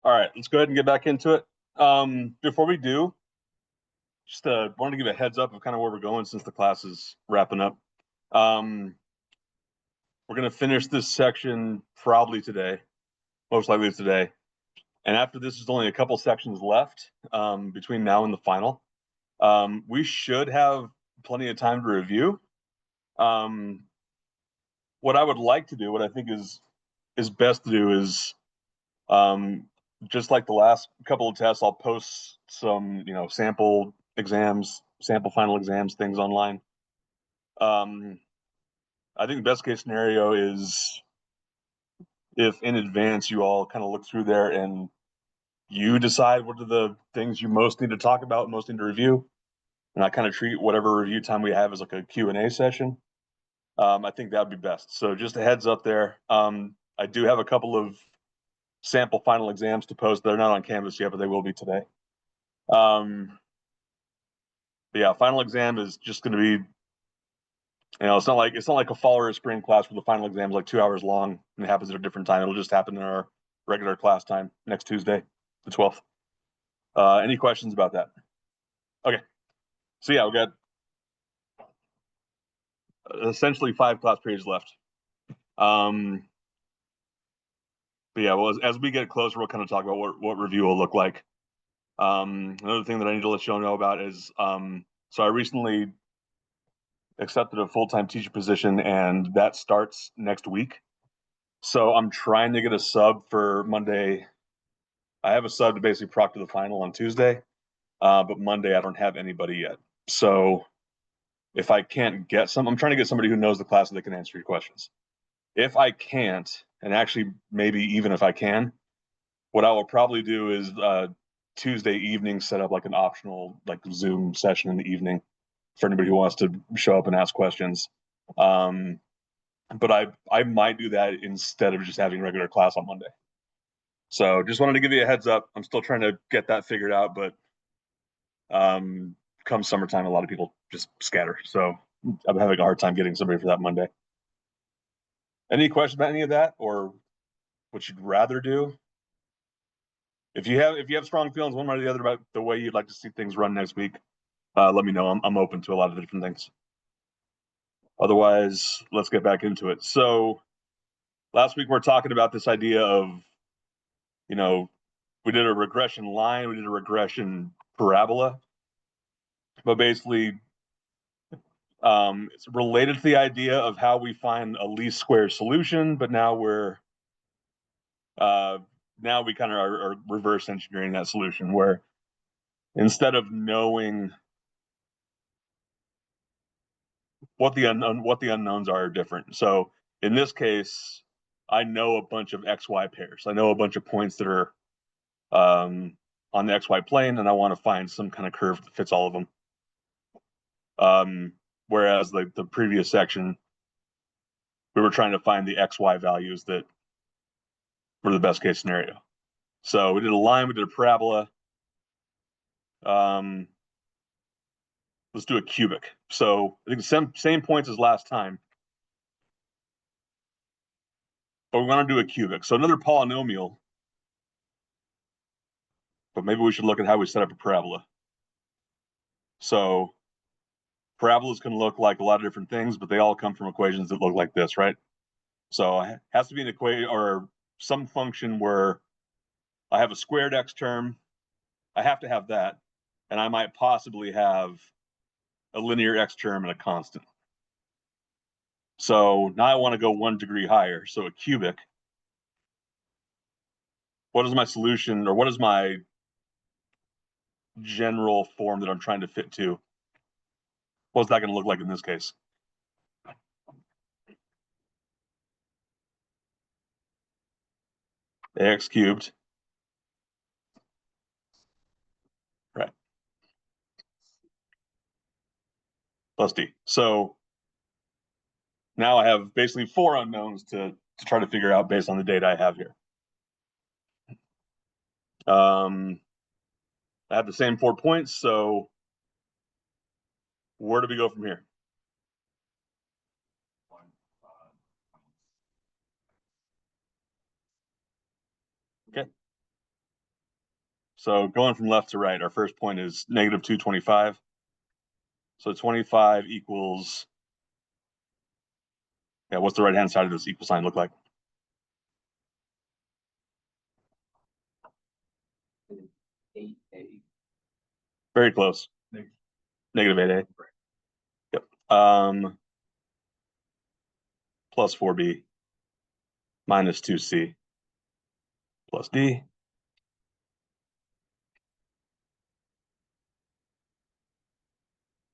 All right, let's go ahead and get back into it. Before we do, just wanted to give a heads up of kind of where we're going since the class is wrapping up. Um, we're going to finish this section probably today, most likely today. And after this, there's only a couple sections left between now and the final. We should have plenty of time to review. Um, what I would like to do, what I think is best to do is um, just like the last couple of tests, I'll post some, sample exams, sample final exams, things online. Um, I think the best case scenario is if in advance you all kind of look through there and you decide what are the things you most need to talk about, most need to review, and I kind of treat whatever review time we have as like a Q&A session. I think that would be best. So just a heads up there. I do have a couple of sample final exams to post. They're not on Canvas yet, but they will be today. But yeah, final exam is just going to be, it's not like a fall or a spring class where the final exam is like 2 hours long and it happens at a different time. It'll just happen in our regular class time next Tuesday, the 12th. Any questions about that? Okay. So yeah, we got essentially 5 class periods left. But yeah, well, as we get closer, we'll kind of talk about what review will look like. Another thing that I need to let you all know about is, so I recently accepted a full-time teacher position, and that starts next week. So I'm trying to get a sub for Monday. I have a sub to basically proctor the final on Tuesday, but Monday I don't have anybody yet. So if I can't get I'm trying to get somebody who knows the class that can answer your questions. If I can't, and actually maybe even if I can, what I will probably do is Tuesday evening set up like an optional like Zoom session in the evening for anybody who wants to show up and ask questions. Um, but I might do that instead of just having regular class on Monday. So just wanted to give you a heads up. I'm still trying to get that figured out, but come summertime, a lot of people just scatter. So I'm having a hard time getting somebody for that Monday. Any questions about any of that, or what you'd rather do? If you have strong feelings one way or the other about the way you'd like to see things run next week, let me know. I'm open to a lot of different things. Otherwise, let's get back into it. So last week we are talking about this idea of, you know, we did a regression line, we did a regression parabola, but basically it's related to the idea of how we find a least squares solution, but uh, now we kind of are reverse engineering that solution where instead of knowing what the unknowns are different. So in this case, I know a bunch of XY pairs. I know a bunch of points that are on the XY plane, and I want to find some kind of curve that fits all of them. Whereas the previous section, we were trying to find the XY values that were the best case scenario. So we did a line, we did a parabola. Um, let's do a cubic. So I think the same points as last time, but we want to do a cubic. So another polynomial, but maybe we should look at how we set up a parabola. So parabolas can look like a lot of different things, but they all come from equations that look like this, right? So it has to be an equation or some function where I have a squared x term. I have to have that. And I might possibly have a linear x term and a constant. So now I want to go 1 degree higher. So a cubic. What is my solution, or what is my general form that I'm trying to fit to? What's that going to look like in this case? Ax cubed. Right. Plus d. So now I have basically 4 unknowns to try to figure out based on the data I have here. I have the same 4 points, so where do we go from here? Okay. So going from left to right, our first point is negative 225. So 25 equals, yeah, what's the right-hand side of this equal sign look like? Very close. Negative 8a. Yep. Plus 4b minus 2c plus d.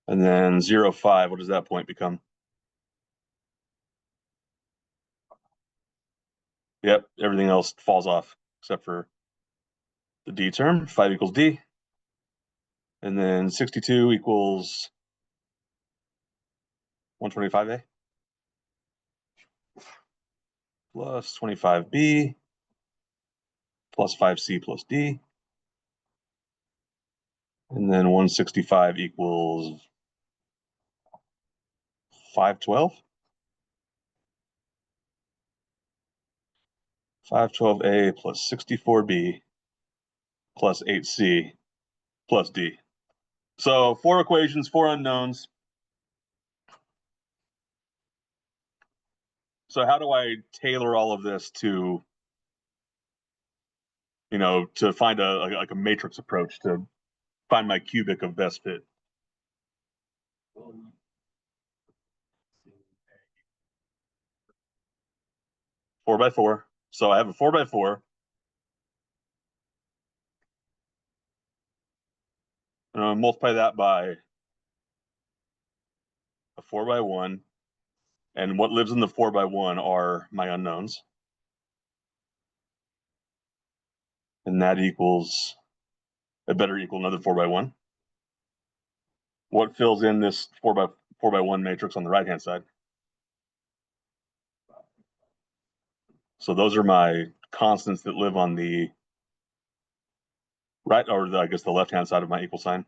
And then 0, 5, what does that point become? Yep, everything else falls off except for the d term. 5 equals d. And then 62 equals 125a plus 25b plus 5c plus d. And then 165 equals 512. 512a plus 64b plus 8c plus d. So 4 equations, 4 unknowns. So how do I tailor all of this to, to find a matrix approach to find my cubic of best fit? 4 by 4. So I have a 4 by 4. And I'm gonna multiply that by a 4 by 1. And what lives in the 4 by 1 are my unknowns. And that equals, it better equal another 4 by 1. What fills in this 4 by 1 matrix on the right-hand side? So those are my constants that live on the right, or I guess the left-hand side of my equal sign.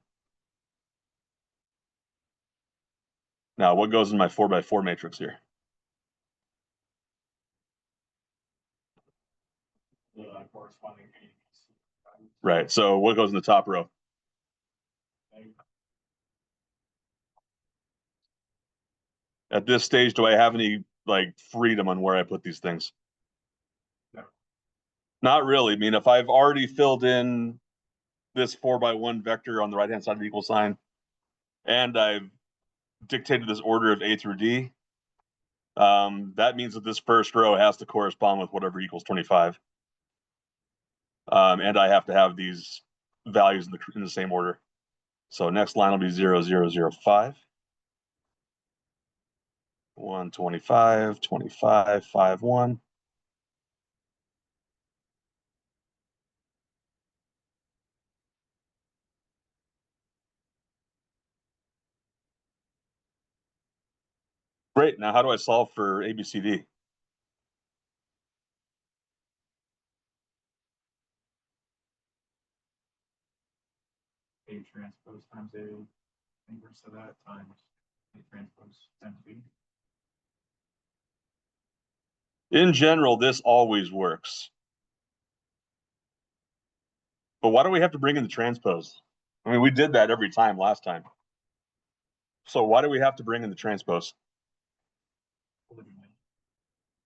Now, what goes in my 4 by 4 matrix here? Right, so what goes in the top row? At this stage, do I have any freedom on where I put these things? No. Not really. I mean, if I've already filled in this 4 by 1 vector on the right-hand side of the equal sign, and I've dictated this order of A through D, that means that this first row has to correspond with whatever equals 25. And I have to have these values in the same order. So next line will be 0, 0, 0, 5. 1, 25, 25, 5, 1. Great. Now, how do I solve for ABCD? A transpose times A inverse of that times A transpose times B. In general, this always works. But why do we have to bring in the transpose? I mean, we did that every time last time. So why do we have to bring in the transpose?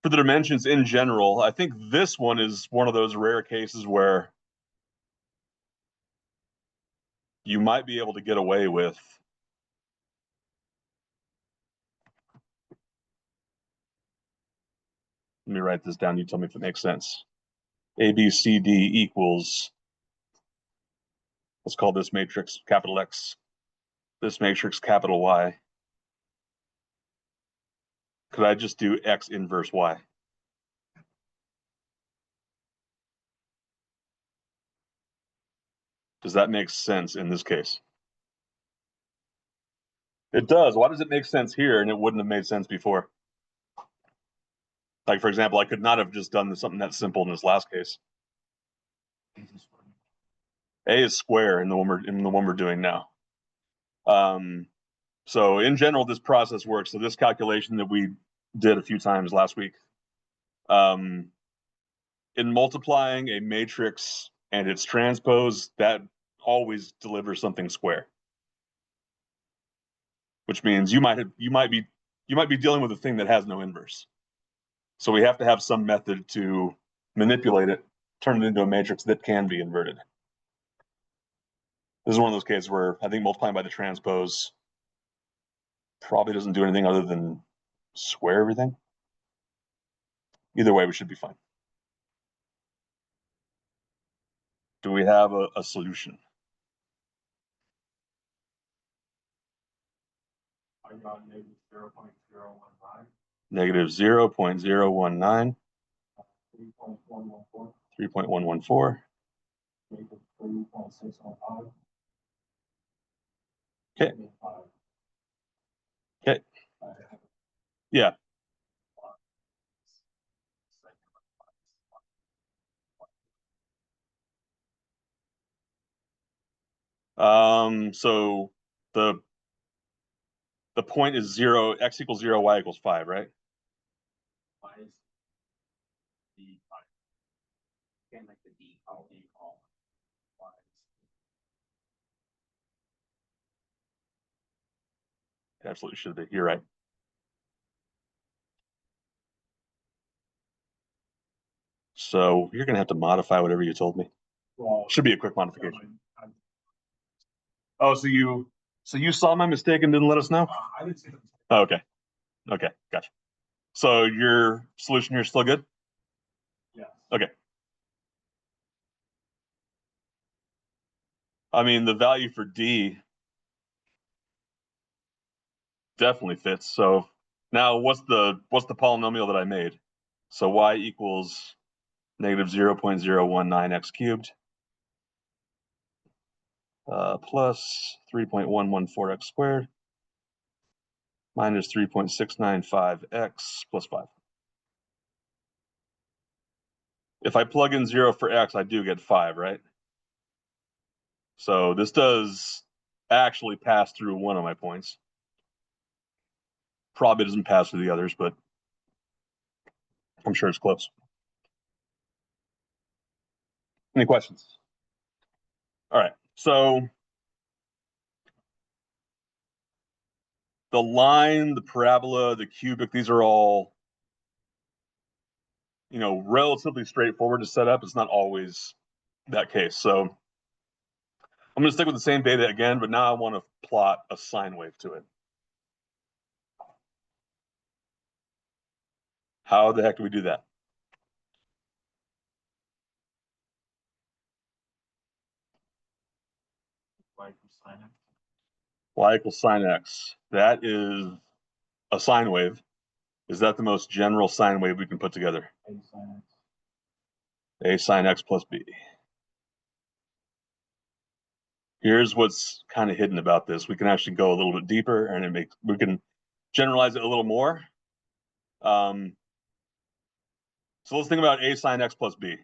For the dimensions in general, I think this one is one of those rare cases where you might be able to get away with let me write this down. You tell me if it makes sense. ABCD equals, let's call this matrix capital X, this matrix capital Y. Could I just do X inverse Y? Does that make sense in this case? It does. Why does it make sense here and it wouldn't have made sense before? Like, for example, I could not have just done something that simple in this last case. A is square in the one we're doing now. So in general, this process works. So this calculation that we did a few times last week, in multiplying a matrix and it's transpose, that always delivers something square. Which means you might be dealing with a thing that has no inverse. So we have to have some method to manipulate it, turn it into a matrix that can be inverted. This is one of those cases where I think multiplying by the transpose probably doesn't do anything other than square everything. Either way, we should be fine. Do we have a solution? I got negative 0.015. Negative 0.019, 3.114. 3.114. Negative 3.615. Okay. Okay. Yeah. So the point is 0, x equals 0, y equals 5, right? Y is D 5. Again, like the D call D call. Y is Absolutely should be. You're right. So you're gonna have to modify whatever you told me. well, Should be a quick modification. Oh, so you saw my mistake and didn't let us know? I didn't see them. Oh, okay. Okay, gotcha. So your solution here is still good? Yes. Okay. I mean, the value for D definitely fits. So now what's the polynomial that I made? So y equals negative 0.019x cubed plus 3.114x squared minus 3.695x plus 5. If I plug in 0 for x, I do get 5, right? So this does actually pass through one of my points. Probably doesn't pass through the others, but I'm sure it's close. Any questions? All right, so the line, the parabola, the cubic, these are all, relatively straightforward to set up. It's not always that case. So I'm going to stick with the same data again, but now I want to plot a sine wave to it. How the heck do we do that? Y equals sine x. Y equals sine x. That is a sine wave. Is that the most general sine wave we can put together? A sine x. A sine x plus b. Here's what's kind of hidden about this. We can actually go a little bit deeper, and we can generalize it a little more. So let's think about a sine x plus b.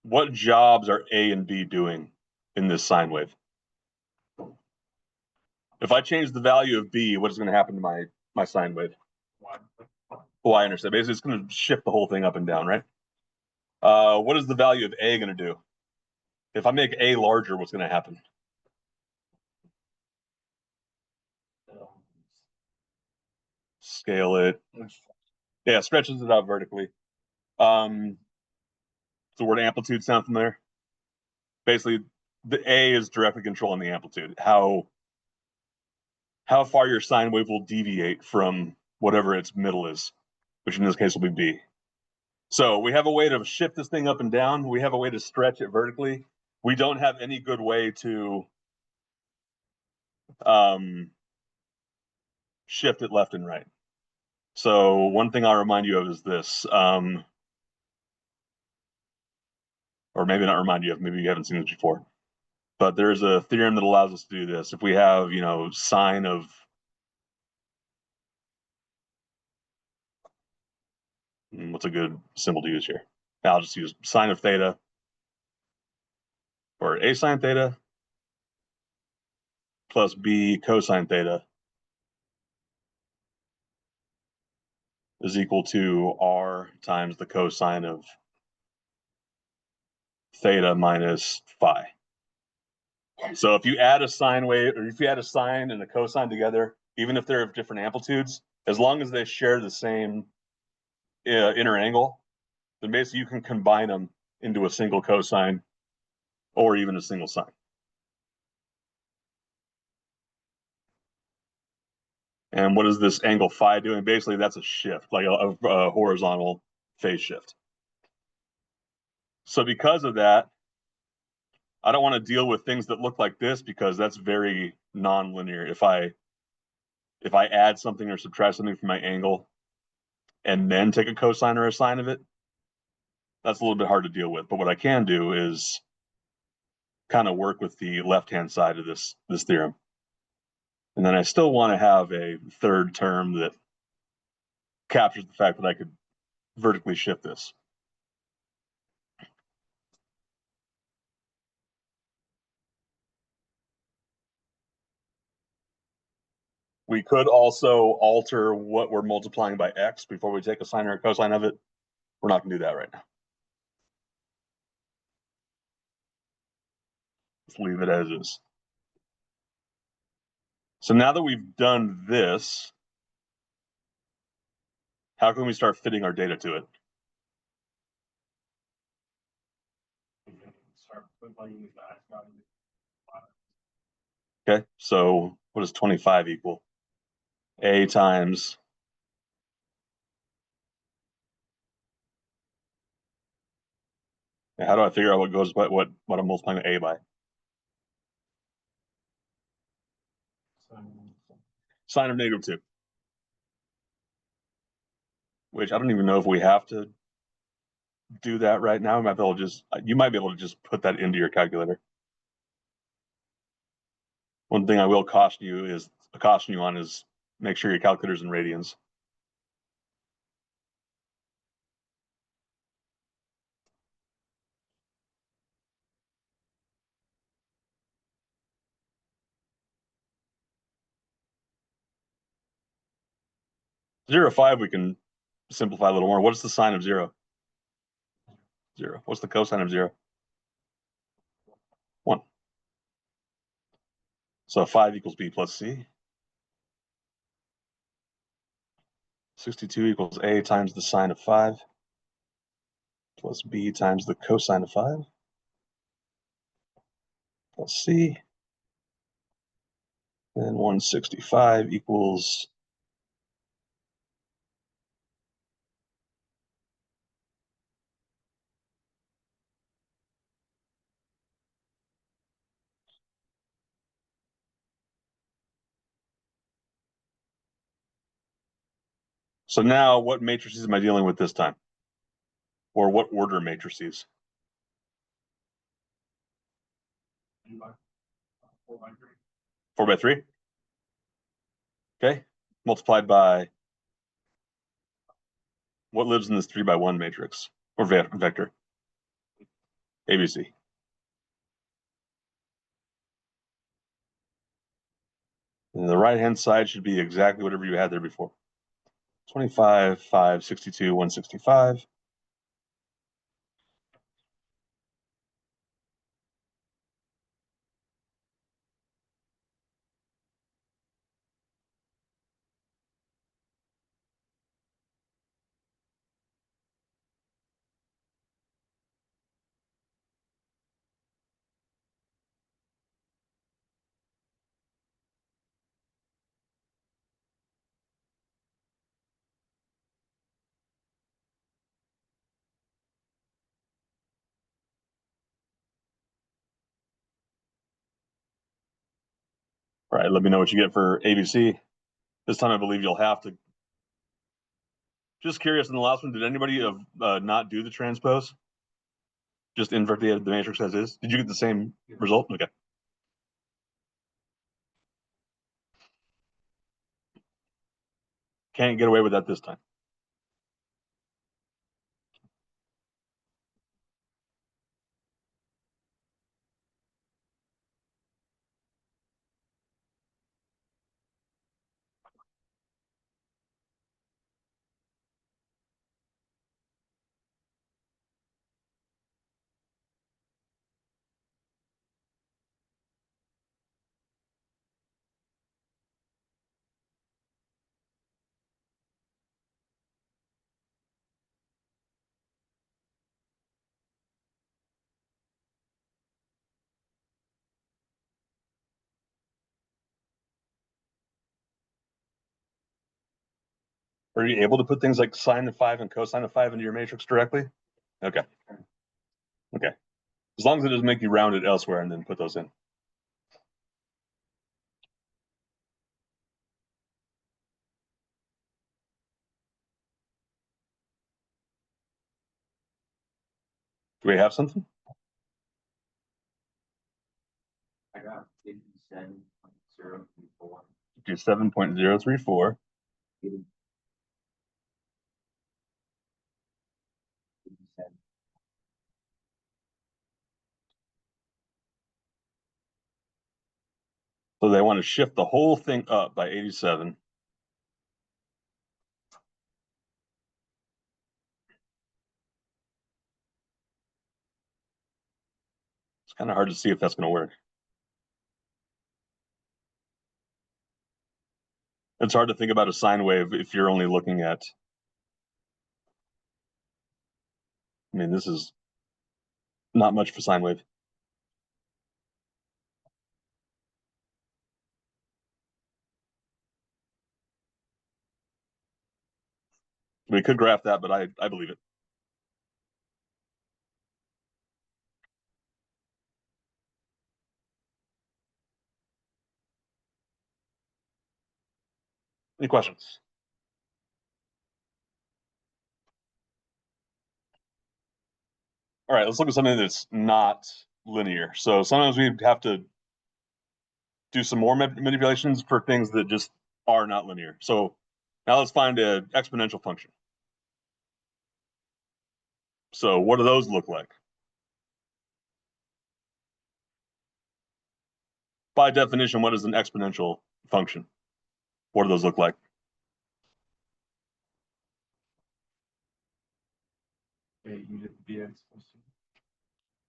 What jobs are a and b doing in this sine wave? If I change the value of b, what is going to happen to my sine wave? Y-intercept. Basically, it's going to shift the whole thing up and down, right? What is the value of a going to do? If I make a larger, what's going to happen? Scale it. Yeah, stretches it out vertically. Does the word amplitude sound familiar? Basically, the a is directly controlling the amplitude. How far your sine wave will deviate from whatever its middle is, which in this case will be b. So we have a way to shift this thing up and down. We have a way to stretch it vertically. We don't have any good way to shift it left and right. So one thing I'll remind you of is this, or maybe not remind you of, maybe you haven't seen this before, but there's a theorem that allows us to do this. If we have, sine of, what's a good symbol to use here? I'll just use sine of theta, or a sine theta plus b cosine theta is equal to r times the cosine of theta minus phi. So if you add a sine wave, or if you add a sine and a cosine together, even if they're of different amplitudes, as long as they share the same inner angle, then basically you can combine them into a single cosine or even a single sine. And what is this angle phi doing? Basically, that's a shift, like a horizontal phase shift. So because of that, I don't want to deal with things that look like this because that's very nonlinear. If I add something or subtract something from my angle and then take a cosine or a sine of it, that's a little bit hard to deal with. But what I can do is kind of work with the left-hand side of this theorem. And then I still want to have a third term that captures the fact that I could vertically shift this. We could also alter what we're multiplying by x before we take a sine or a cosine of it. We're not going to do that right now. Let's leave it as is. So now that we've done this, how can we start fitting our data to it? Okay, so what does 25 equal? A times how do I figure out what goes by what I'm multiplying A by? Sine of -2. Which I don't even know if we have to do that right now. You might be able to just put that into your calculator. One thing I will caution you on is make sure your calculator's in radians. Zero five we can simplify a little more. What is the sine of 0? 0. What's the cosine of 0? 1. So 5 equals b plus c. 62 equals a times the sine of 5 plus b times the cosine of 5 plus c. And 165 equals so now what matrices am I dealing with this time? Or what order matrices? 4 by 3? Okay. Multiplied by what lives in this 3 by 1 matrix or vector? ABC. And the right-hand side should be exactly whatever you had there before. 25, 5, 62, 165. All right, let me know what you get for ABC. This time I believe you'll have to. Just curious, in the last one, did anybody not do the transpose? Just invert the matrix as is? Did you get the same result? Okay. Can't get away with that this time. Are you able to put things like sine of 5 and cosine of 5 into your matrix directly? Okay. Okay. As long as it doesn't make you round it elsewhere and then put those in. Do we have something? I got 57.034. Do 7.034. So they want to shift the whole thing up by 87. It's kind of hard to see if that's going to work. It's hard to think about a sine wave if you're only looking at, I mean, this is not much for sine wave. We could graph that, but I believe it. Any questions? All right, let's look at something that's not linear. So sometimes we have to do some more manipulations for things that just are not linear. So now let's find an exponential function. So what do those look like? By definition, what is an exponential function? What do those look like?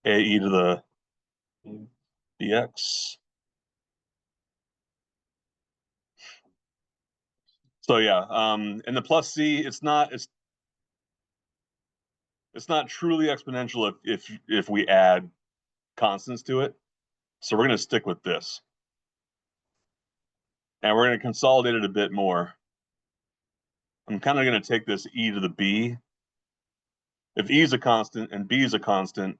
AE to the dx. So yeah, and the plus c, it's not truly exponential if we add constants to it. So we're going to stick with this. And we're going to consolidate it a bit more. I'm kind of going to take this e to the b. If e is a constant and b is a constant,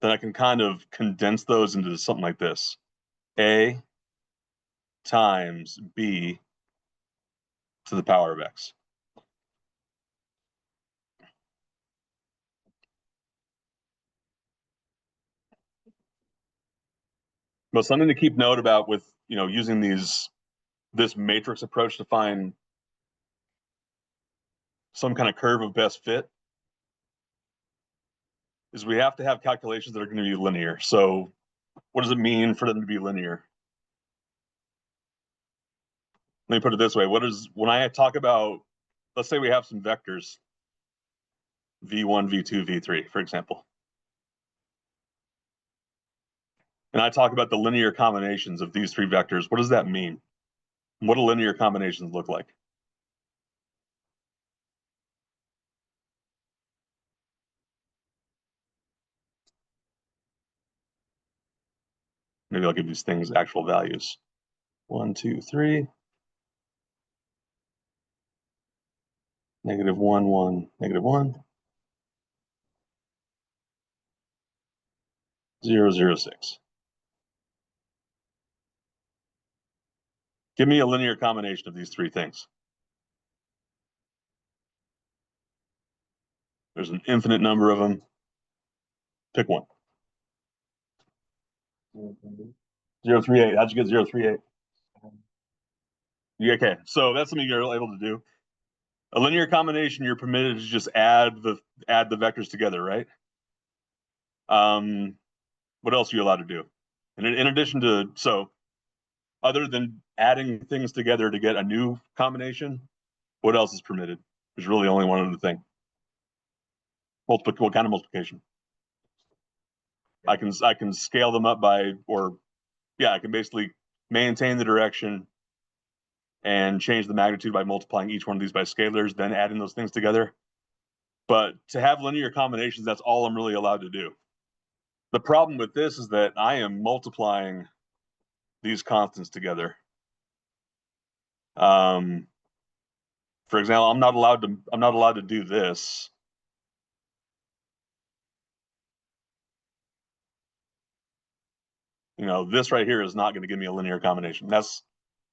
then I can kind of condense those into something like this. A times b to the power of x. But something to keep note about with, using this matrix approach to find some kind of curve of best fit is we have to have calculations that are going to be linear. So what does it mean for them to be linear? Let me put it this way. When I talk about, let's say we have some vectors, v1, v2, v3, for example. And I talk about the linear combinations of these three vectors. What does that mean? What do linear combinations look like? Maybe I'll give these things actual values. 1, 2, 3. -1, 1, -1. 0, 0, 6. Give me a linear combination of these three things. There's an infinite number of them. Pick one. 0, 3, 8. How'd you get 0, 3, 8? Yeah, okay, so that's something you're able to do. A linear combination, you're permitted to just add the vectors together, right? What else are you allowed to do? And in addition to, so other than adding things together to get a new combination, what else is permitted? There's really only one other thing. What kind of multiplication? I can scale them up by, I can basically maintain the direction and change the magnitude by multiplying each one of these by scalars, then adding those things together. But to have linear combinations, that's all I'm really allowed to do. The problem with this is that I am multiplying these constants together. For example, I'm not allowed to do this. You know, this right here is not going to give me a linear combination. That's,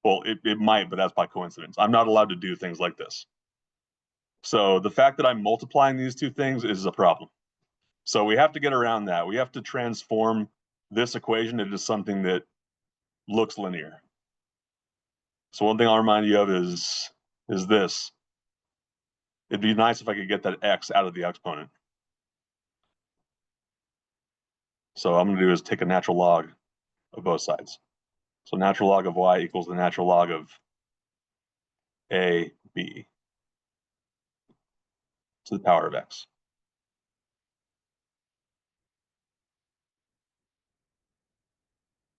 well, it might, but that's by coincidence. I'm not allowed to do things like this. So the fact that I'm multiplying these two things is a problem. So we have to get around that. We have to transform this equation into something that looks linear. So one thing I'll remind you of is this. It'd be nice if I could get that x out of the exponent. So what I'm going to do is take a natural log of both sides. So natural log of y equals the natural log of a b to the power of x.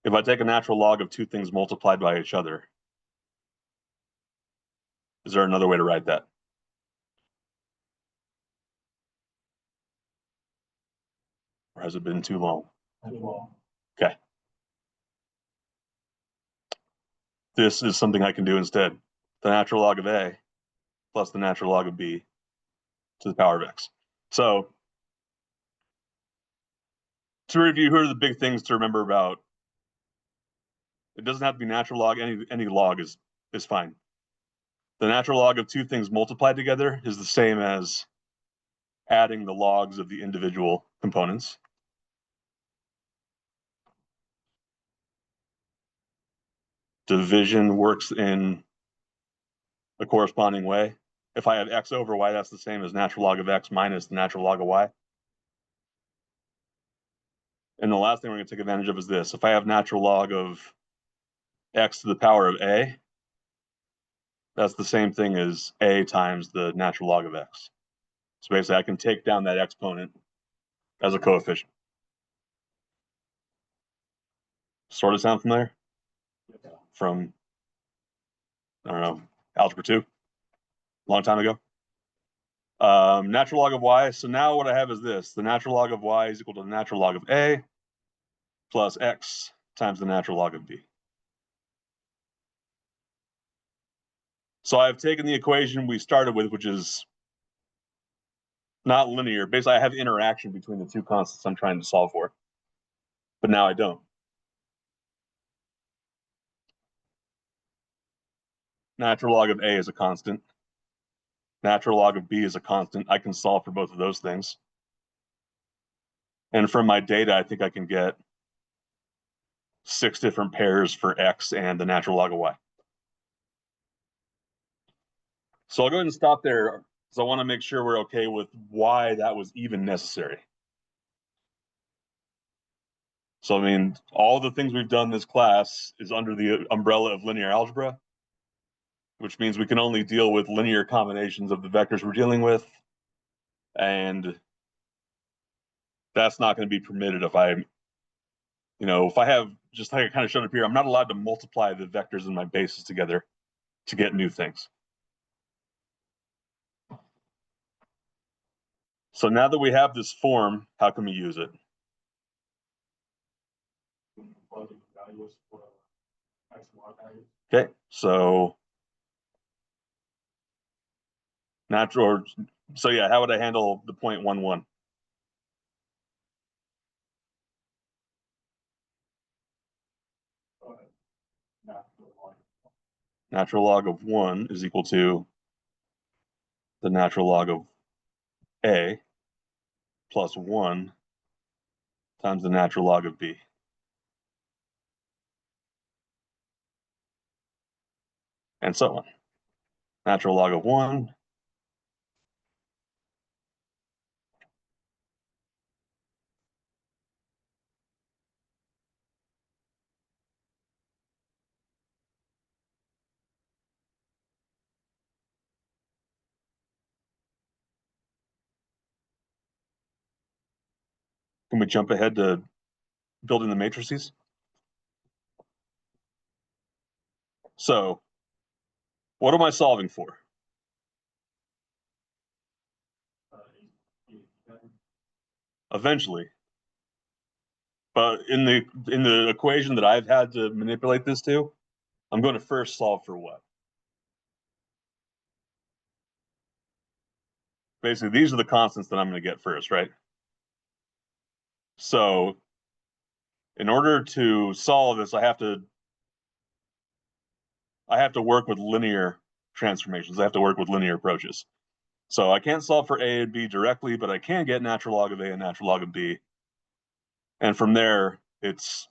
If I take a natural log of two things multiplied by each other, is there another way to write that? Or has it been too long? Okay. This is something I can do instead. The natural log of a plus the natural log of b to the power of x. So to review, here are the big things to remember about. It doesn't have to be natural log. Any log is fine. The natural log of two things multiplied together is the same as adding the logs of the individual components. Division works in a corresponding way. If I have x over y, that's the same as natural log of x minus the natural log of y. And the last thing we're going to take advantage of is this. If I have natural log of x to the power of a, that's the same thing as a times the natural log of x. So basically, I can take down that exponent as a coefficient. Sort of sound familiar? From, I don't know, algebra 2, a long time ago. Natural log of y. So now what I have is this. The natural log of y is equal to the natural log of a plus x times the natural log of b. So I've taken the equation we started with, which is not linear. Basically, I have interaction between the two constants I'm trying to solve for. But now I don't. Natural log of a is a constant. Natural log of b is a constant. I can solve for both of those things. And from my data, I think I can get 6 different pairs for x and the natural log of y. So I'll go ahead and stop there because I want to make sure we're okay with why that was even necessary. So, I mean, all the things we've done this class is under the umbrella of linear algebra, which means we can only deal with linear combinations of the vectors we're dealing with. And that's not going to be permitted if I have, just like I kind of showed up here, I'm not allowed to multiply the vectors in my bases together to get new things. So now that we have this form, how can we use it? Okay, so how would I handle the 0.11? Natural log of 1 is equal to the natural log of a plus 1 times the natural log of b. And so on. Natural log of 1 Can we jump ahead to building the matrices? So what am I solving for? Eventually. But in the equation that I've had to manipulate this to, I'm going to first solve for what? basically these are the constants that I'm going to get first, right? So in order to solve this, I have to work with linear transformations. I have to work with linear approaches. So I can't solve for A and B directly, but I can get natural log of A and natural log of B. And from there, it's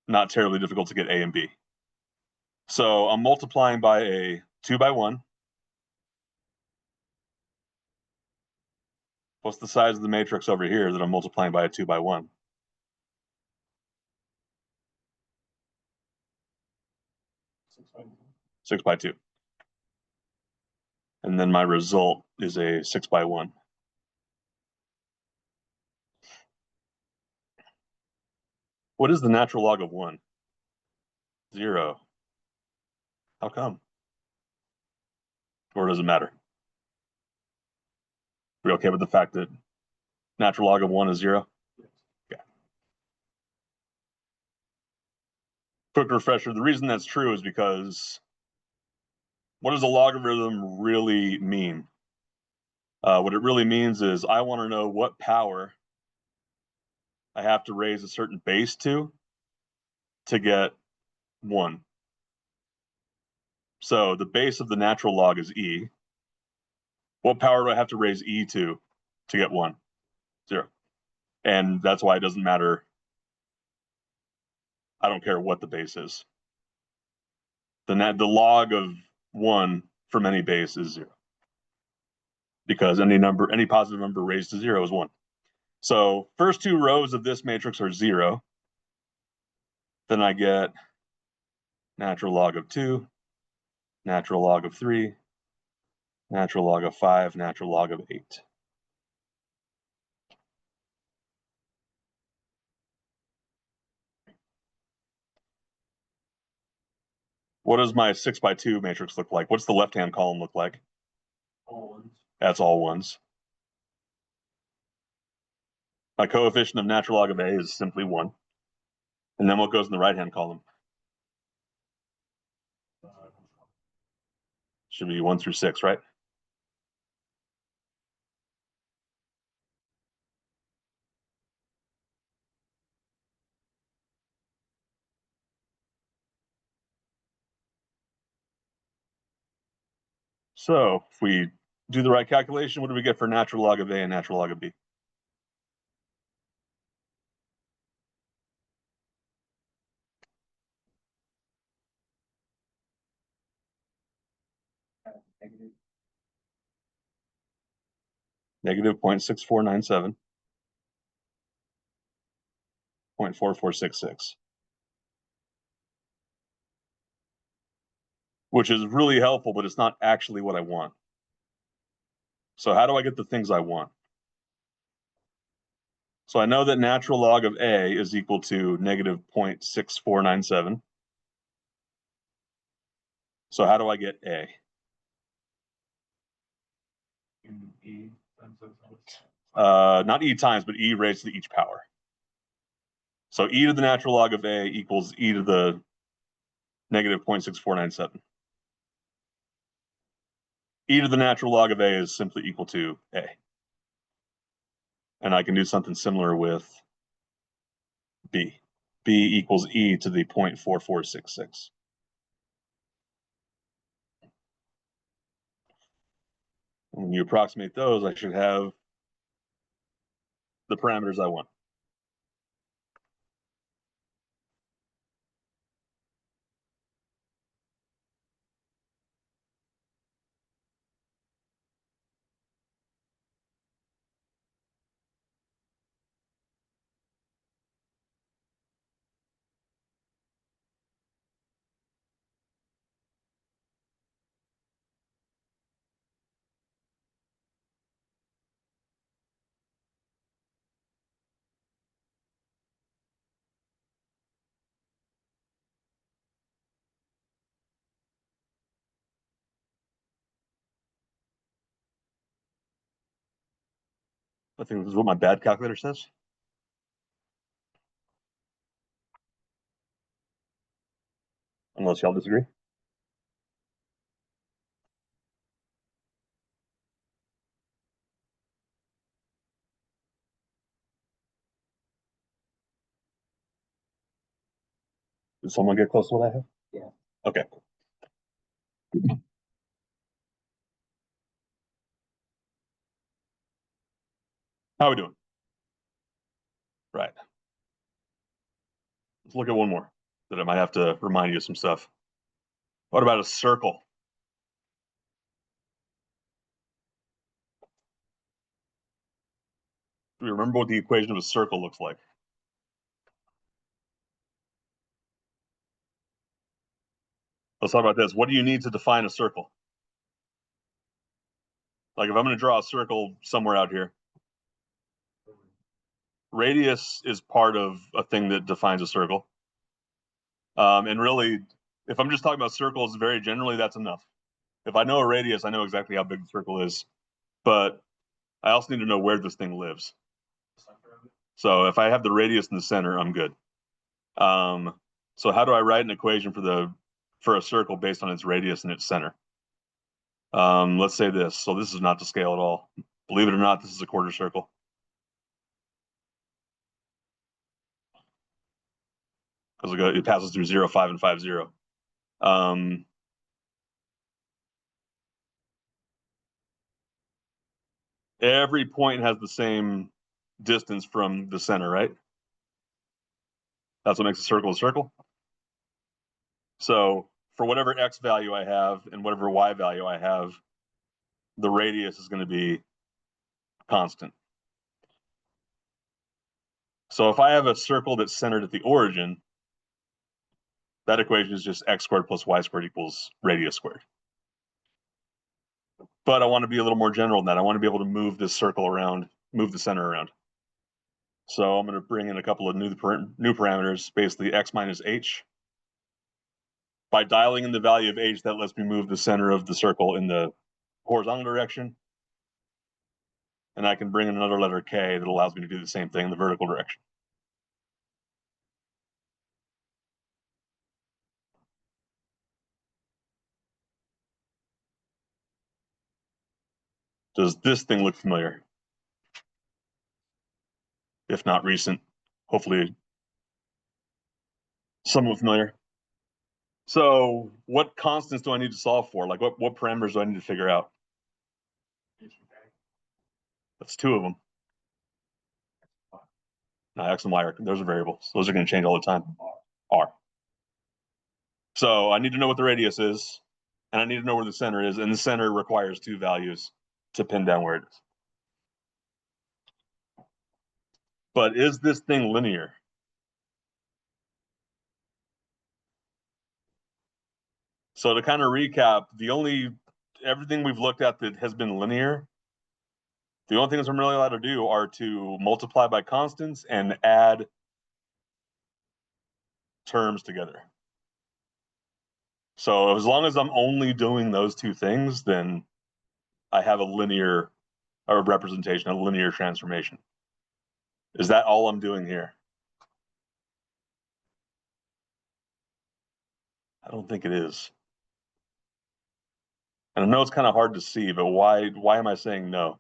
not terribly difficult to get A and B. So I'm multiplying by a 2 by 1. What's the size of the matrix over here that I'm multiplying by a 2 by 1? 6 by 2. And then my result is a 6 by 1. What is the natural log of 1? 0. How come? Or does it matter? Are we okay with the fact that natural log of 1 is 0? Okay. Quick refresher, the reason that's true is because what does a logarithm really mean? What it really means is I want to know what power I have to raise a certain base to get 1. So the base of the natural log is e. What power do I have to raise e to get 1? 0. And that's why it doesn't matter. I don't care what the base is. The log of 1 from any base is 0. Because any positive number raised to 0 is 1. So first two rows of this matrix are 0. Then I get natural log of 2, natural log of 3, natural log of 5, natural log of 8. What does my 6 by 2 matrix look like? What's the left-hand column look like? All ones. That's all ones. My coefficient of natural log of A is simply 1. And then what goes in the right-hand column? Should be 1 through 6, right? So if we do the right calculation, what do we get for natural log of A and natural log of B? Negative. Negative 0.6497. 0.4466. Which is really helpful, but it's not actually what I want. So how do I get the things I want? So I know that natural log of A is equal to negative 0.6497. So how do I get A? E. Not E times, but E raised to each power. So E to the natural log of A equals E to the negative 0.6497. E to the natural log of A is simply equal to A. And I can do something similar with B. B equals E to the 0.4466. When you approximate those, I should have the parameters I want. I think this is what my bad calculator says. Unless y'all disagree. Did someone get close to what I have? Yeah. Okay. How are we doing? Right. Let's look at one more that I might have to remind you of some stuff. What about a circle? Do you remember what the equation of a circle looks like? Let's talk about this. What do you need to define a circle? Like if I'm going to draw a circle somewhere out here, radius is part of a thing that defines a circle. And really, if I'm just talking about circles very generally, that's enough. If I know a radius, I know exactly how big the circle is. But I also need to know where this thing lives. So if I have the radius in the center, I'm good. So how do I write an equation for a circle based on its radius and its center? Let's say this. So this is not to scale at all. Believe it or not, this is a quarter circle. Because it passes through 0, 5, and 5, 0. Every point has the same distance from the center, right? That's what makes a circle a circle. So for whatever x value I have and whatever y value I have, the radius is going to be constant. So if I have a circle that's centered at the origin, that equation is just x squared plus y squared equals radius squared. But I want to be a little more general than that. I want to be able to move this circle around, move the center around. So I'm going to bring in a couple of new parameters, basically x minus h. By dialing in the value of h, that lets me move the center of the circle in the horizontal direction. And I can bring in another letter k that allows me to do the same thing in the vertical direction. Does this thing look familiar? If not recent, hopefully somewhat familiar. So what constants do I need to solve for? Like what parameters do I need to figure out? That's two of them. Now, x and y those are variables. Those are going to change all the time. R. So I need to know what the radius is, and I need to know where the center is, and the center requires two values to pin down where it is. But is this thing linear? So to kind of recap, everything we've looked at that has been linear, the only things I'm really allowed to do are to multiply by constants and add terms together. So as long as I'm only doing those two things, then I have a linear representation, a linear transformation. Is that all I'm doing here? I don't think it is. And I know it's kind of hard to see, but why am I saying no?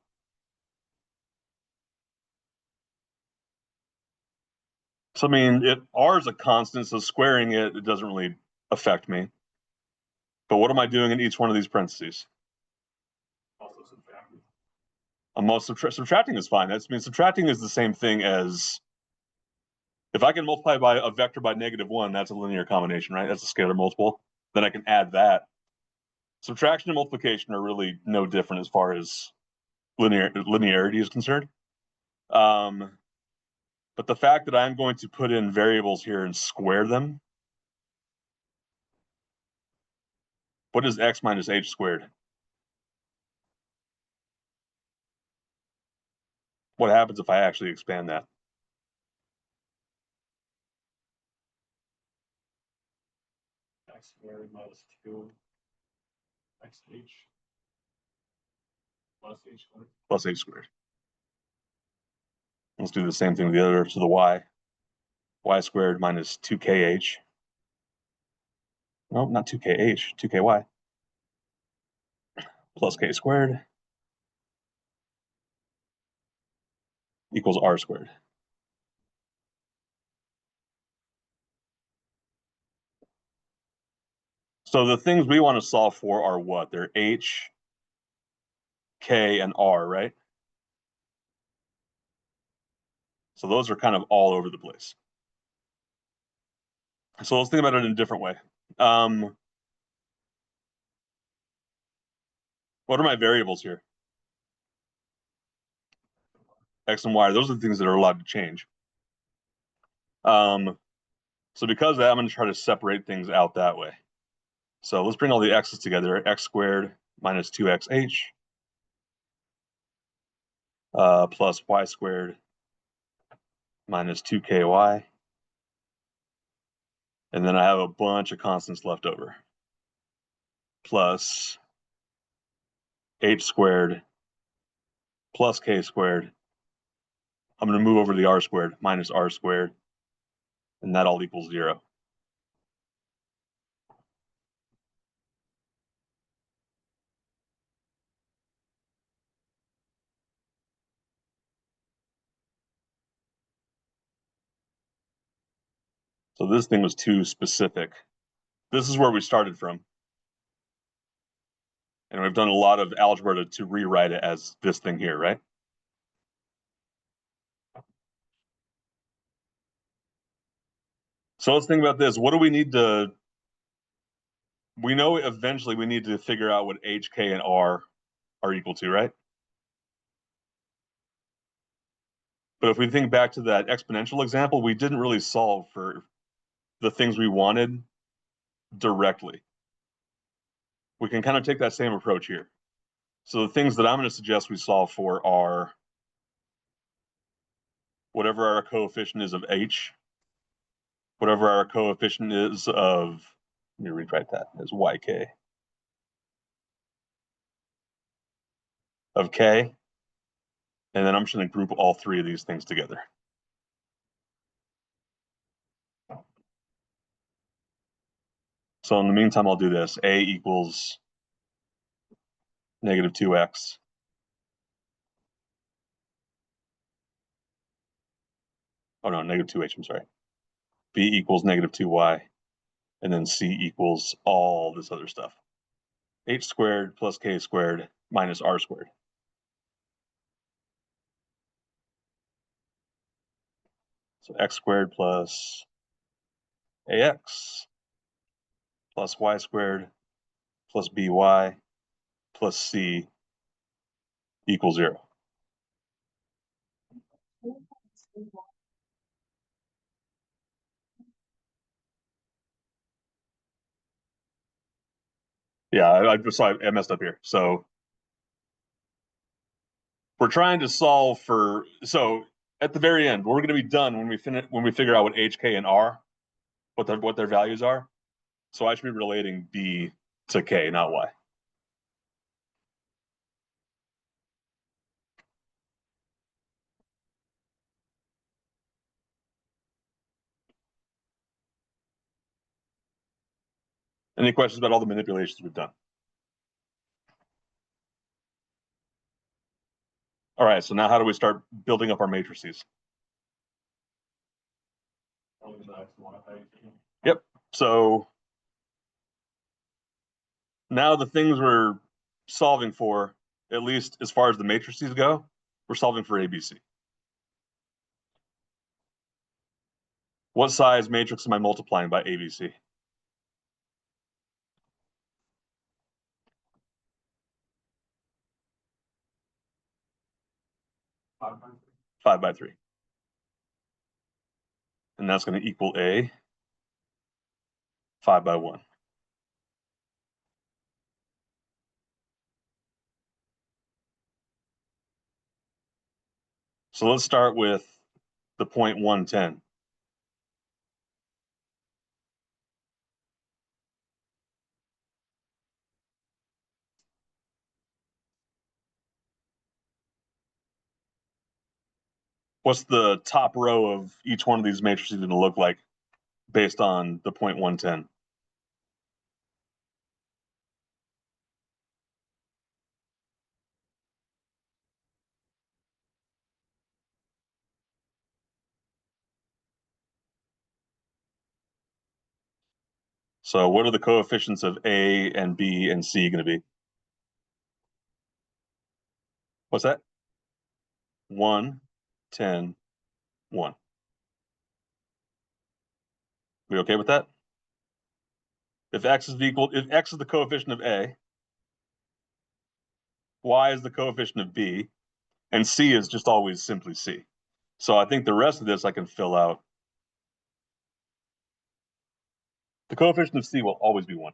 So I mean, R is a constant, so squaring it doesn't really affect me. But what am I doing in each one of these parentheses? Also subtracting. Subtracting is fine. Subtracting is the same thing as if I can multiply by a vector by -1, that's a linear combination, right? That's a scalar multiple. Then I can add that. Subtraction and multiplication are really no different as far as linearity is concerned. But the fact that I'm going to put in variables here and square them, what is x minus h squared? What happens if I actually expand that? X squared minus 2 xh plus h squared. Plus h squared. Let's do the same thing with the other to the y. Y squared minus 2kh. No, not 2kh, 2ky. Plus k squared equals r squared. So the things we want to solve for are what? They're H, K, and R, right? So those are kind of all over the place. So let's think about it in a different way. What are my variables here? X and Y. Those are the things that are allowed to change. So because of that, I'm going to try to separate things out that way. So let's bring all the x's together. X squared minus 2xh plus y squared minus 2ky. And then I have a bunch of constants left over. Plus h squared plus k squared. I'm going to move over to the r squared minus r squared. And that all equals 0. So this thing was too specific. This is where we started from. And we've done a lot of algebra to rewrite it as this thing here, right? So let's think about this. What do we need to, we know eventually we need to figure out what h, k, and r are equal to, right? But if we think back to that exponential example, we didn't really solve for the things we wanted directly. We can kind of take that same approach here. So the things that I'm going to suggest we solve for are whatever our coefficient is of h, whatever our coefficient is of, let me rewrite that as yk, of k, and then I'm just going to group all three of these things together. So in the meantime, I'll do this. A equals negative 2x. Oh no, negative 2h, I'm sorry. B equals negative 2y. And then C equals all this other stuff. H squared plus k squared minus r squared. So x squared plus ax plus y squared plus by plus c equals 0. Yeah, I messed up here. So we're trying to solve for, so at the very end, we're going to be done when we figure out what h, k, and r, what their values are. So I should be relating b to k, not y. Any questions about all the manipulations we've done? All right, so now how do we start building up our matrices? Yep. So now the things we're solving for, at least as far as the matrices go, we're solving for ABC. What size matrix am I multiplying by ABC? 5 by 3. And that's going to equal A 5 by 1. So let's start with the point 110. What's the top row of each one of these matrices going to look like based on the point 110? So what are the coefficients of A and B and C going to be? What's that? 1, 10, 1. We okay with that? If x is the coefficient of A, y is the coefficient of B, and C is just always simply C. So I think the rest of this I can fill out. The coefficient of C will always be 1.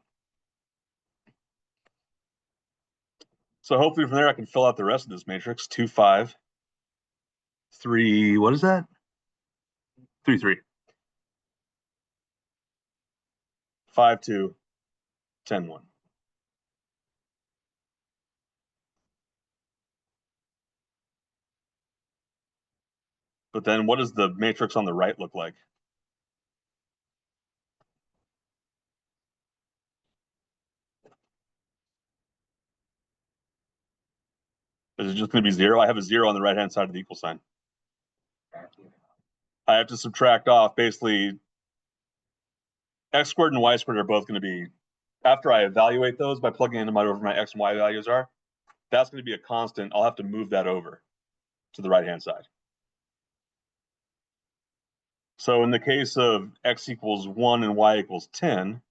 So hopefully from there I can fill out the rest of this matrix. 2, 5, 3, what is that? 3, 3. 5, 2, 10, 1. But then what does the matrix on the right look like? Is it just going to be 0? I have a 0 on the right-hand side of the equal sign. I have to subtract off basically x squared and y squared are both going to be, after I evaluate those by plugging in whatever my x and y values are, that's going to be a constant. I'll have to move that over to the right-hand side. So in the case of x equals 1 and y equals 10,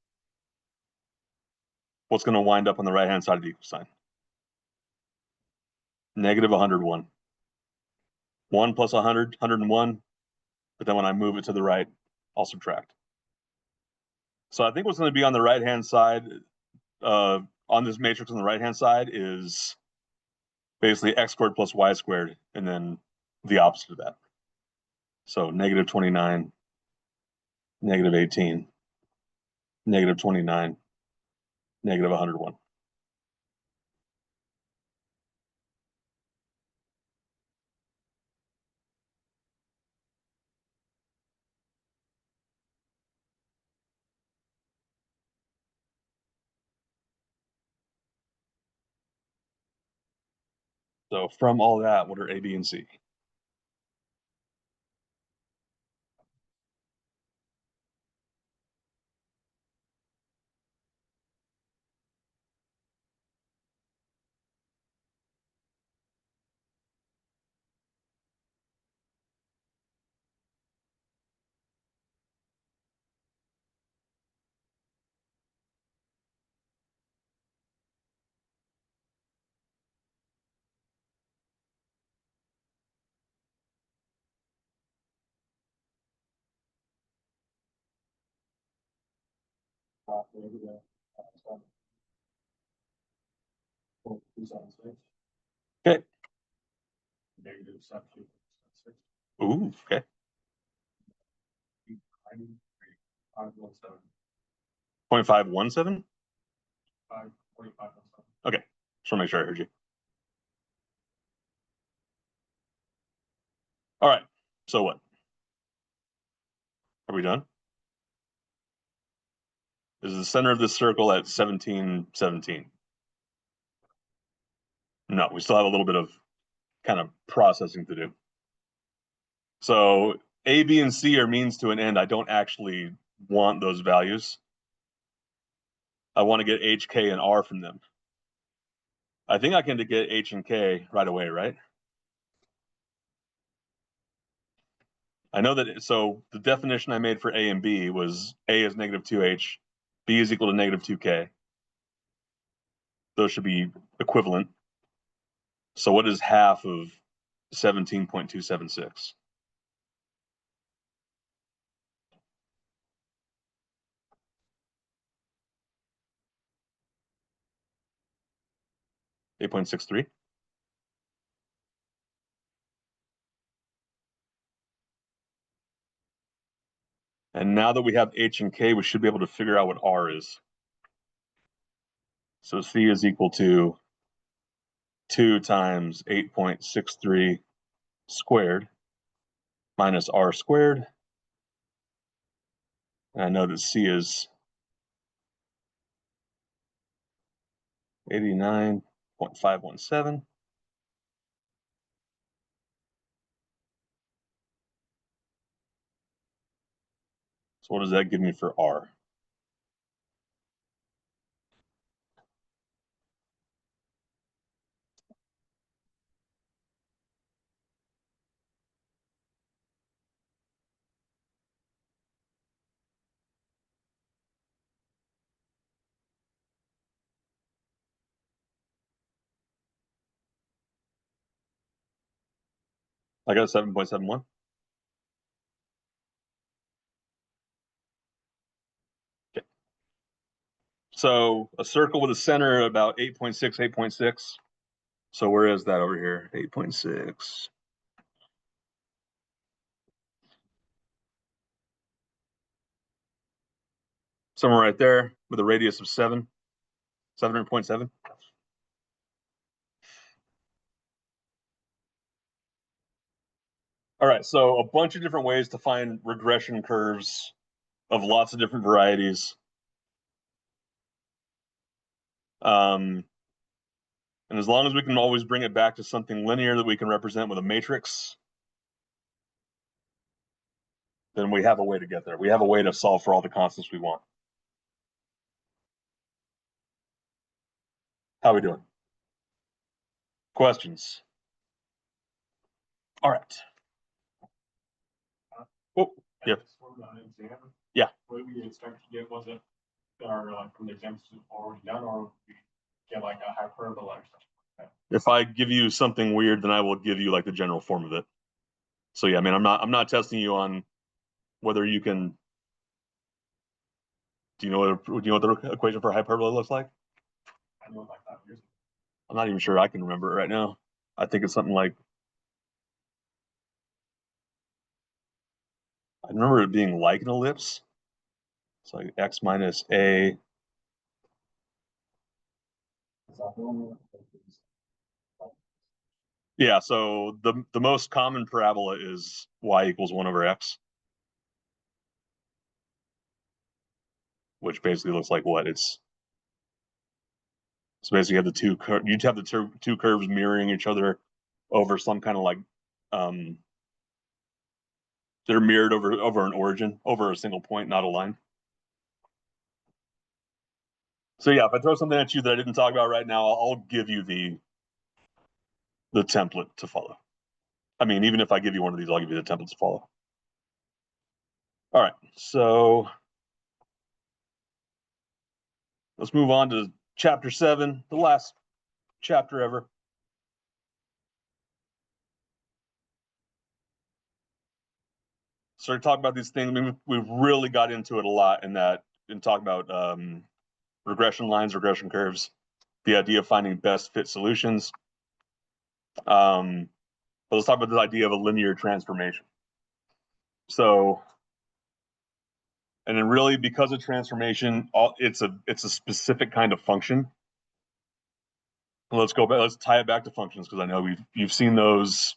what's going to wind up on the right-hand side of the equal sign? Negative 101. 1 plus 100, 101. But then when I move it to the right, I'll subtract. So I think what's going to be on the right-hand side, on this matrix on the right-hand side is basically x squared plus y squared, and then the opposite of that. So negative 29, negative 18, negative 29, negative 101. So from all that, what are A, B, and C? Okay. Ooh, okay. 0.517? Okay. Just want to make sure I heard you. All right. So what? Are we done? Is the center of this circle at 17, 17? No, we still have a little bit of kind of processing to do. So A, B, and C are means to an end. I don't actually want those values. I want to get H, K, and R from them. I think I can get H and K right away, right? I know that, so the definition I made for A and B was A is negative 2H, B is equal to negative 2K. Those should be equivalent. So what is half of 17.276? 8.63? And now that we have H and K, we should be able to figure out what R is. So C is equal to 2 times 8.63 squared minus R squared. And I know that C is 89.517. So what does that give me for R? I got 7.71. Okay. So a circle with a center about 8.6, 8.6. So where is that over here? 8.6. Somewhere right there with a radius of 700.7. All right, so a bunch of different ways to find regression curves of lots of different varieties. And as long as we can always bring it back to something linear that we can represent with a matrix, then we have a way to get there. We have a way to solve for all the constants we want. How are we doing? Questions? All right. Oh, yeah. Yeah. What we expect to get, was it from the exams already done, or we get like a hyperbola or something? If I give you something weird, then I will give you like the general form of it. So yeah, I mean, I'm not testing you on whether you can. Do you know what the equation for hyperbola looks like? I know like 5 years ago. I'm not even sure I can remember it right now. I think it's something like, I remember it being like an ellipse. It's like x minus a. Yeah, so the most common parabola is y equals 1 over x, which basically looks like what? It's so basically you have the you'd have the two curves mirroring each other over some kind of like they're mirrored over an origin, over a single point, not a line. So yeah, if I throw something at you that I didn't talk about right now, I'll give you the template to follow. I mean, even if I give you one of these, I'll give you the template to follow. All right, so let's move on to chapter 7, the last chapter ever. Started talking about these things. I mean, we've really got into it a lot in talking about regression lines, regression curves, the idea of finding best fit solutions. But let's talk about this idea of a linear transformation. So, and then really because of transformation, it's a specific kind of function. Let's go back. Let's tie it back to functions because I know you've seen those.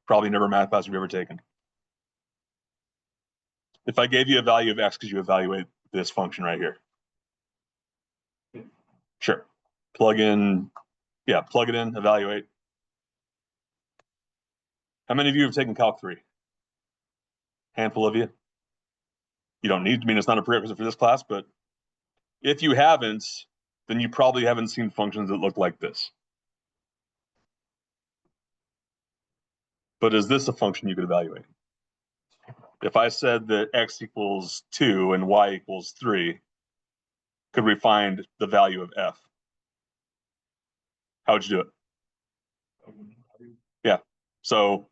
Probably never math class you've ever taken. If I gave you a value of x, could you evaluate this function right here? Sure. Plug in, yeah, plug it in, evaluate. How many of you have taken Calc 3? Handful of you. You don't need, I mean, it's not a prerequisite for this class, but if you haven't, then you probably haven't seen functions that look like this. But is this a function you could evaluate? If I said that x equals 2 and y equals 3, could we find the value of f? How would you do it? Yeah. So,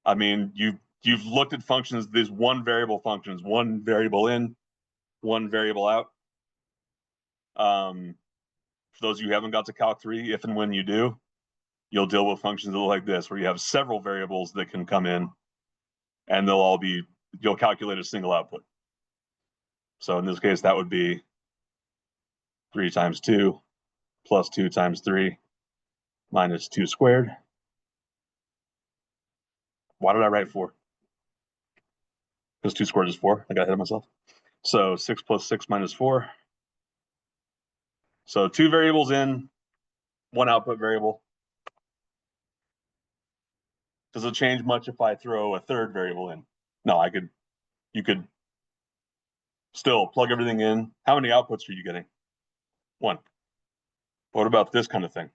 I mean, you've looked at functions, these one variable functions, one variable in, one variable out. For those of you who haven't got to Calc 3, if and when you do, you'll deal with functions that look like this, where you have several variables that can come in, and you'll calculate a single output. So in this case, that would be 3 times 2 plus 2 times 3 minus 2 squared. Why did I write 4? Because 2 squared is 4. I got ahead of myself. So 6 plus 6 minus 4. So 2 variables in, 1 output variable. Does it change much if I throw a third variable in? No, you could still plug everything in. How many outputs are you getting? 1. What about this kind of thing?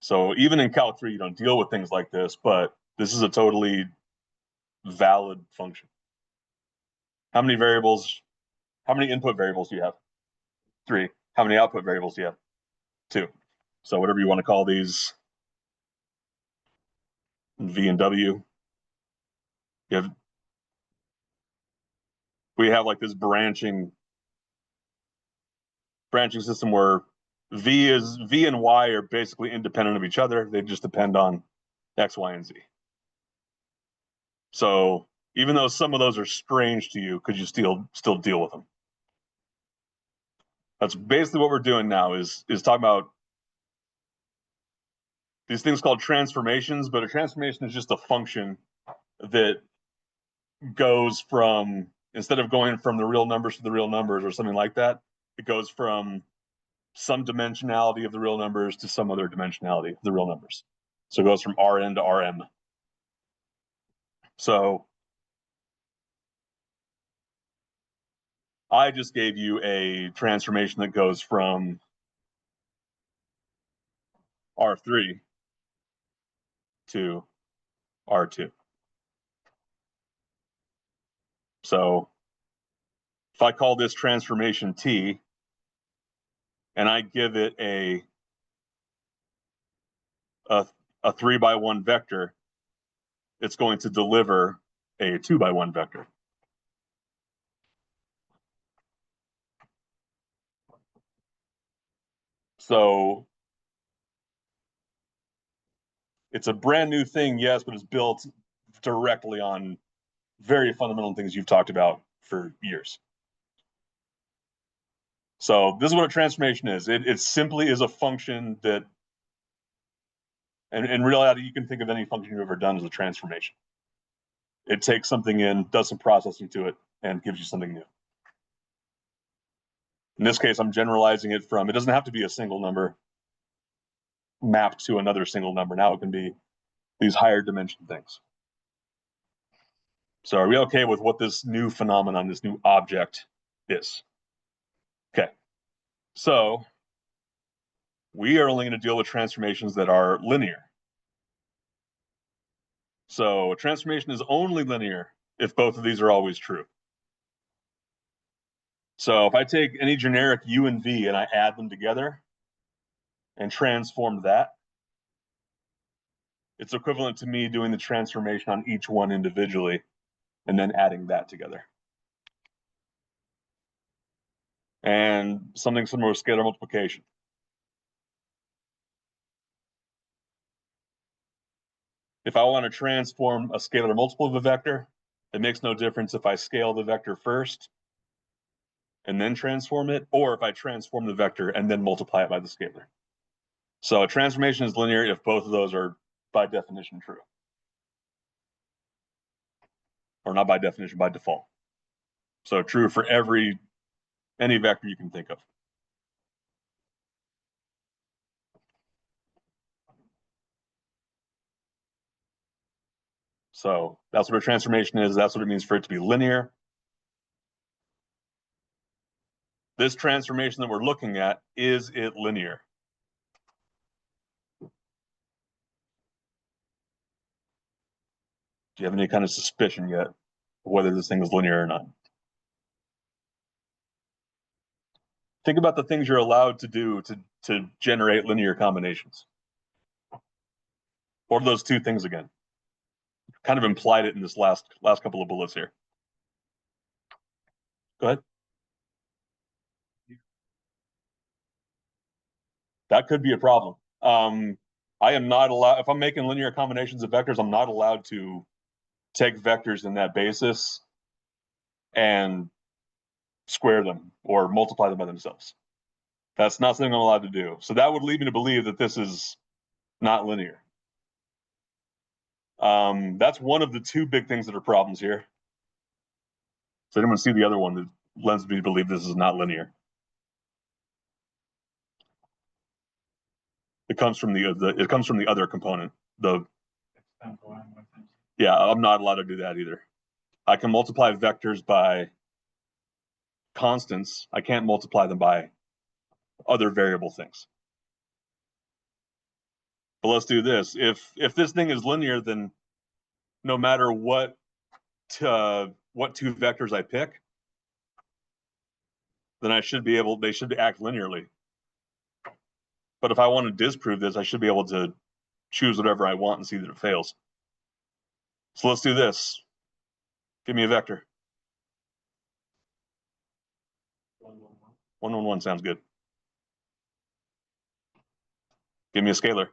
So even in Calc 3, you don't deal with things like this, but this is a totally valid function. How many input variables do you have? 3. How many output variables do you have? 2. So whatever you want to call these, V and W. We have like this branching system where V and Y are basically independent of each other. They just depend on X, Y, and Z. So even though some of those are strange to you, could you still deal with them? That's basically what we're doing now is talking about these things called transformations, but a transformation is just a function that goes from, instead of going from the real numbers to the real numbers or something like that, it goes from some dimensionality of the real numbers to some other dimensionality of the real numbers. So it goes from Rn to Rm. So I just gave you a transformation that goes from R3 to R2. So if I call this transformation T and I give it a 3x1 vector, it's going to deliver a 2x1 vector. So it's a brand new thing, yes, but it's built directly on very fundamental things you've talked about for years. So this is what a transformation is. It simply is a function that, and in reality, you can think of any function you've ever done as a transformation. It takes something in, does some processing to it, and gives you something new. In this case, I'm generalizing it from, it doesn't have to be a single number mapped to another single number. Now it can be these higher dimension things. So are we okay with what this new phenomenon, this new object is? Okay. So we are only going to deal with transformations that are linear. So a transformation is only linear if both of these are always true. So if I take any generic U and V and I add them together and transform that, it's equivalent to me doing the transformation on each one individually and then adding that together. And something similar with scalar multiplication. If I want to transform a scalar multiple of a vector, it makes no difference if I scale the vector first and then transform it, or if I transform the vector and then multiply it by the scalar. So a transformation is linear if both of those are by definition true. Or not by definition, by default. So true for any vector you can think of. So that's what a transformation is. That's what it means for it to be linear. This transformation that we're looking at, is it linear? Do you have any kind of suspicion yet of whether this thing is linear or not? Think about the things you're allowed to do to generate linear combinations. What are those two things again? Kind of implied it in this last couple of bullets here. Go ahead. That could be a problem. I am not allowed, if I'm making linear combinations of vectors, I'm not allowed to take vectors in that basis and square them or multiply them by themselves. That's not something I'm allowed to do. So that would lead me to believe that this is not linear. That's one of the two big things that are problems here. Does anyone see the other one that lends me to believe this is not linear? It comes from the other component. Yeah, I'm not allowed to do that either. I can multiply vectors by constants. I can't multiply them by other variable things. But let's do this. If this thing is linear, then no matter what two vectors I pick, then they should act linearly. But if I want to disprove this, I should be able to choose whatever I want and see that it fails. So let's do this. Give me a vector. 111 sounds good. Give me a scalar.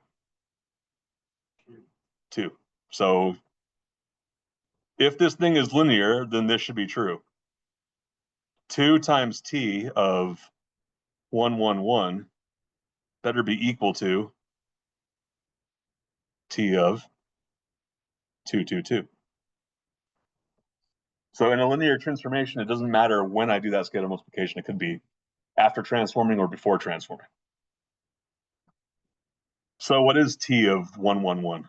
2. So if this thing is linear, then this should be true. 2 times t of 111 better be equal to t of 222. So in a linear transformation, it doesn't matter when I do that scalar multiplication. It could be after transforming or before transforming. So what is t of 111?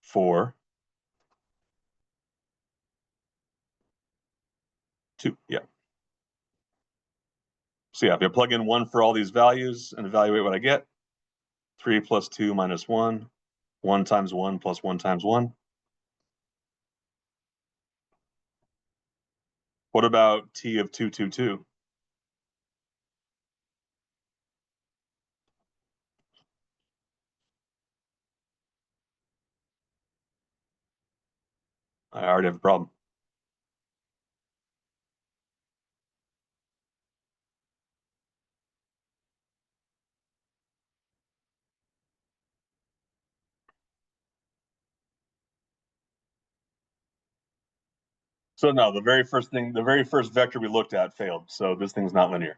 Four, 2, yeah. So yeah, if I plug in 1 for all these values and evaluate what I get, 3 plus 2 minus 1, 1 times 1 plus 1 times 1. What about t of 222? I already have a problem. So no, the very first vector we looked at failed. So this thing's not linear.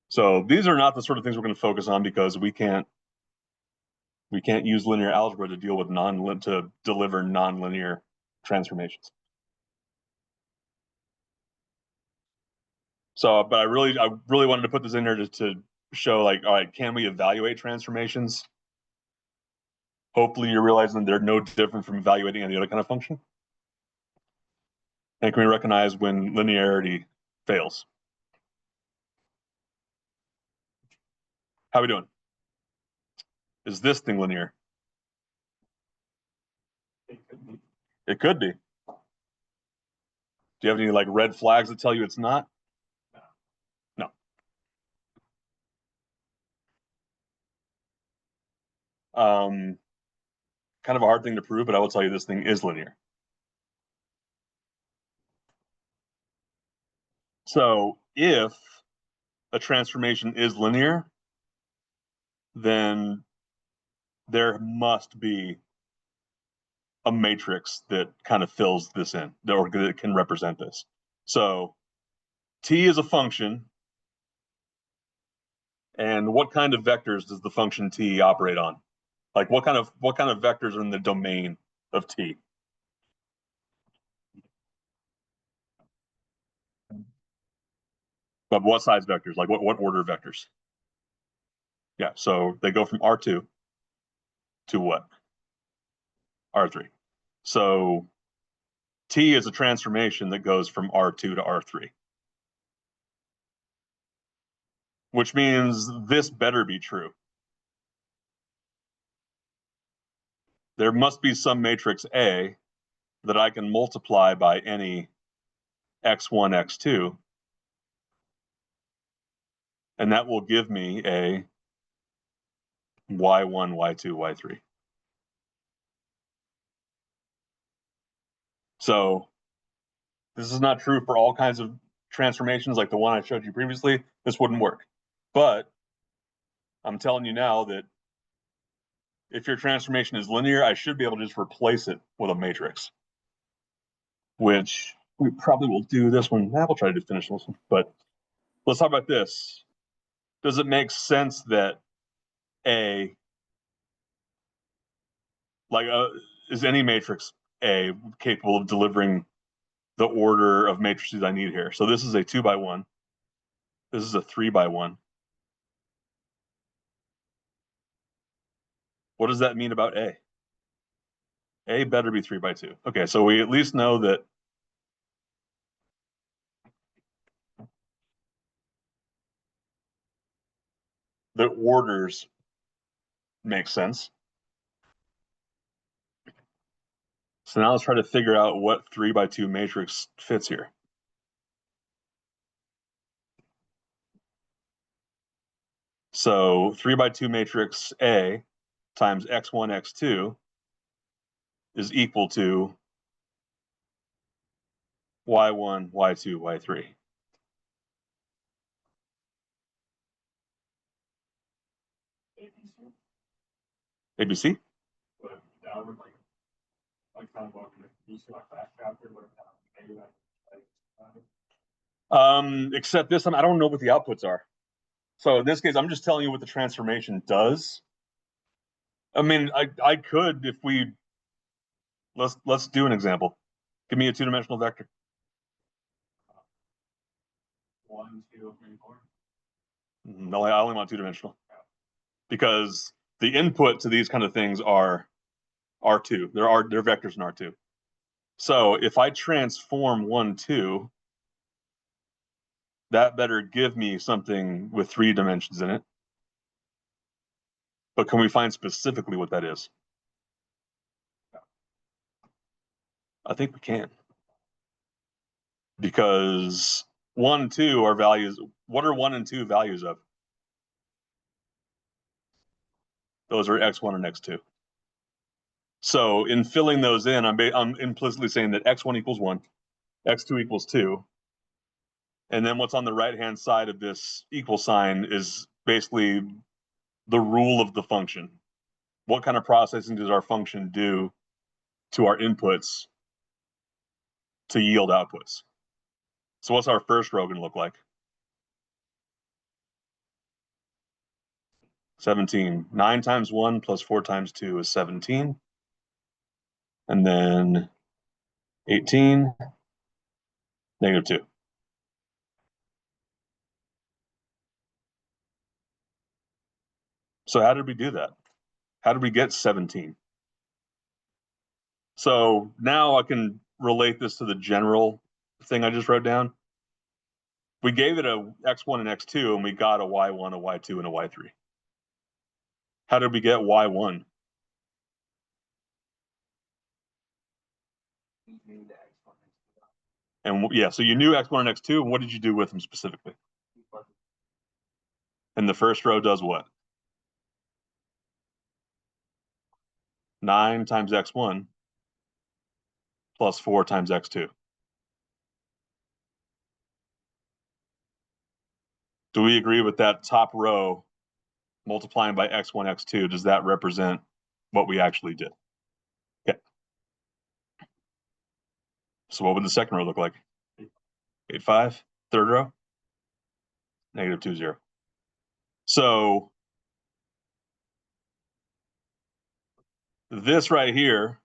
So these are not the sort of things we're going to focus on because we can't use linear algebra to deal with to deliver nonlinear transformations. So, but I really wanted to put this in there to show, like, all right, can we evaluate transformations? Hopefully you're realizing they're no different from evaluating any other kind of function. And can we recognize when linearity fails? How are we doing? Is this thing linear? It could be. Do you have any like red flags that tell you it's not? No. Kind of a hard thing to prove, but I will tell you this thing is linear. So if a transformation is linear, then there must be a matrix that kind of fills this in, or that can represent this. So t is a function, and what kind of vectors does the function t operate on? Like what kind of vectors are in the domain of t? But what size vectors? Like what order vectors? Yeah, so they go from R2 to what? R3. So t is a transformation that goes from R2 to R3. Which means this better be true. There must be some matrix A that I can multiply by any x1, x2, and that will give me a y1, y2, y3. So this is not true for all kinds of transformations like the one I showed you previously. This wouldn't work. But I'm telling you now that if your transformation is linear, I should be able to just replace it with a matrix, which we probably will do this one. We'll try to finish this one. But let's talk about this. Does it make sense that A, like, is any matrix A capable of delivering the order of matrices I need here? So this is a 2x1. This is a 3x1. What does that mean about A? A better be 3x2. Okay, so we at least know that the orders make sense. So now let's try to figure out what 3x2 matrix fits here. So 3x2 matrix A times x1, x2 is equal to y1, y2, y3. ABC? But that would like kind of what you see like that chapter, but maybe Except this time, I don't know what the outputs are. So in this case, I'm just telling you what the transformation does. I mean, I could, if we, let's do an example. Give me a two-dimensional vector. 1, 2, 3, 4. No, I only want two-dimensional. Because the input to these kind of things are R2. They're vectors in R2. So if I transform 1, 2, that better give me something with 3 dimensions in it. But can we find specifically what that is? I think we can. Because 1, 2 are values. What are 1 and 2 values of? Those are x1 and x2. So in filling those in, I'm implicitly saying that x1 equals 1, x2 equals 2. And then what's on the right-hand side of this equal sign is basically the rule of the function. What kind of processing does our function do to our inputs to yield outputs? So what's our first row going to look like? 17. 9 times 1 plus 4 times 2 is 17. And then 18, -2. So how did we do that? How did we get 17? So now I can relate this to the general thing I just wrote down. We gave it a x1 and x2, and we got a y1, a y2, and a y3. How did we get y1? And yeah, so you knew x1 and x2, and what did you do with them specifically? And the first row does what? 9 times x1 plus 4 times x2. Do we agree with that top row multiplying by x1, x2? Does that represent what we actually did? Okay. So what would the second row look like? 8, 5. Third row? -2, 0. So this right here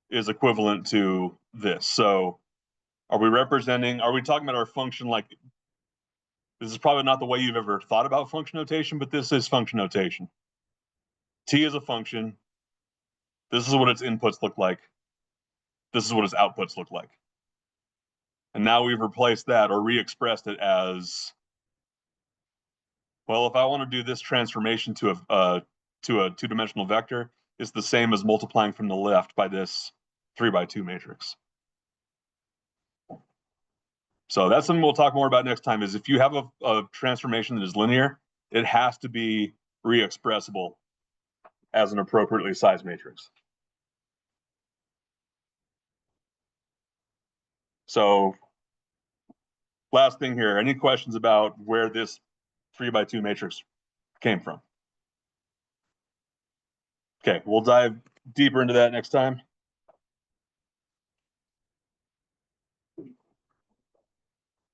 is equivalent to this. So are we talking about our function like, this is probably not the way you've ever thought about function notation, but this is function notation. T is a function. This is what its inputs look like. This is what its outputs look like. And now we've replaced that or re-expressed it as, well, if I want to do this transformation to a two-dimensional vector, it's the same as multiplying from the left by this 3x2 matrix. So that's something we'll talk more about next time, is if you have a transformation that is linear, it has to be re-expressible as an appropriately sized matrix. So last thing here, any questions about where this 3x2 matrix came from? Okay, we'll dive deeper into that next time.